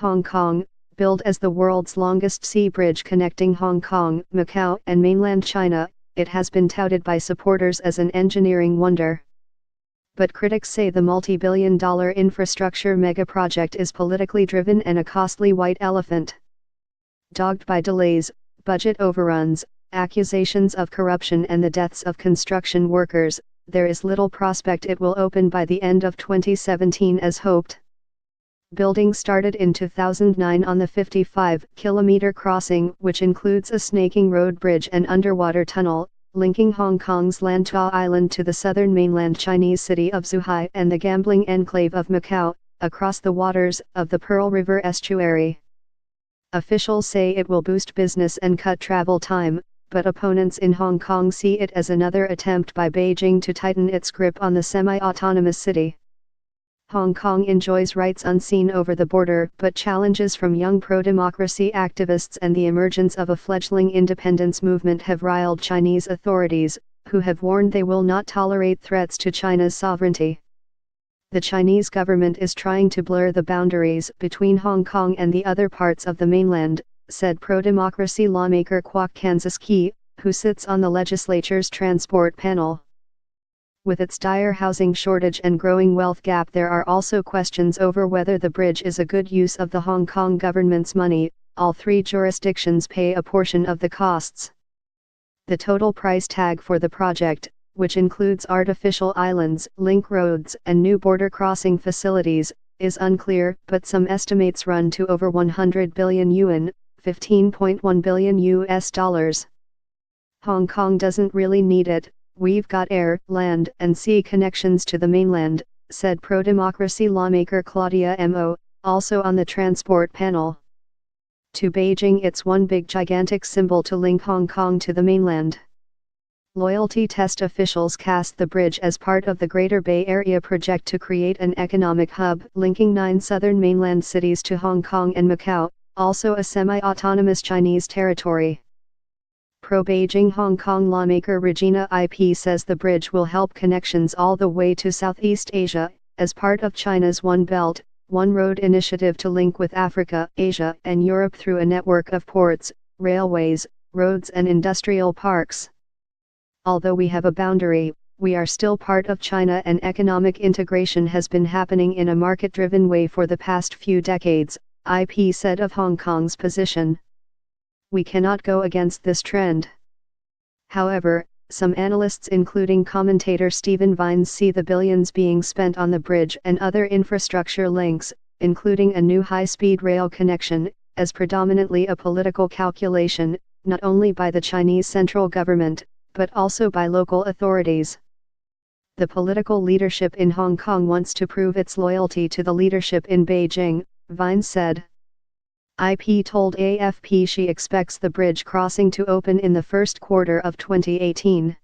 Hong Kong, billed as the world's longest sea bridge connecting Hong Kong, Macau, and mainland China, it has been touted by supporters as an engineering wonder. But critics say the multi-billion-dollar infrastructure megaproject is politically driven and a costly white elephant. Dogged by delays, budget overruns, accusations of corruption and the deaths of construction workers, there is little prospect it will open by the end of 2017 as hoped. Building started in 2009 on the 55-kilometer crossing, which includes a snaking road bridge and underwater tunnel, linking Hong Kong's Lantau Island to the southern mainland Chinese city of Zhuhai and the gambling enclave of Macau, across the waters of the Pearl River estuary. Officials say it will boost business and cut travel time, but opponents in Hong Kong see it as another attempt by Beijing to tighten its grip on the semi-autonomous city. Hong Kong enjoys rights unseen over the border, but challenges from young pro-democracy activists and the emergence of a fledgling independence movement have riled Chinese authorities, who have warned they will not tolerate threats to China's sovereignty. The Chinese government is trying to blur the boundaries between Hong Kong and the other parts of the mainland, said pro-democracy lawmaker Kwok Kanzaski, who sits on the legislature's transport panel. With its dire housing shortage and growing wealth gap, there are also questions over whether the bridge is a good use of the Hong Kong government's money. All three jurisdictions pay a portion of the costs. The total price tag for the project, which includes artificial islands, link roads, and new border crossing facilities, is unclear, but some estimates run to over 100 billion yuan, $15.1 billion US. Hong Kong doesn't really need it. We've got air, land, and sea connections to the mainland, said pro-democracy lawmaker Claudia Mo, also on the transport panel. To Beijing, it's one big gigantic symbol to link Hong Kong to the mainland. Loyalty test officials cast the bridge as part of the Greater Bay Area project to create an economic hub linking 9 southern mainland cities to Hong Kong and Macau, also a semi-autonomous Chinese territory. Pro-Beijing Hong Kong lawmaker Regina Ip says the bridge will help connections all the way to Southeast Asia, as part of China's One Belt, One Road initiative to link with Africa, Asia, and Europe through a network of ports, railways, roads and industrial parks. Although we have a boundary, we are still part of China, and economic integration has been happening in a market-driven way for the past few decades, Ip said of Hong Kong's position. We cannot go against this trend. However, some analysts including commentator Stephen Vines see the billions being spent on the bridge and other infrastructure links, including a new high-speed rail connection, as predominantly a political calculation, not only by the Chinese central government, but also by local authorities. The political leadership in Hong Kong wants to prove its loyalty to the leadership in Beijing, Vines said. Ip told AFP she expects the bridge crossing to open in the first quarter of 2018.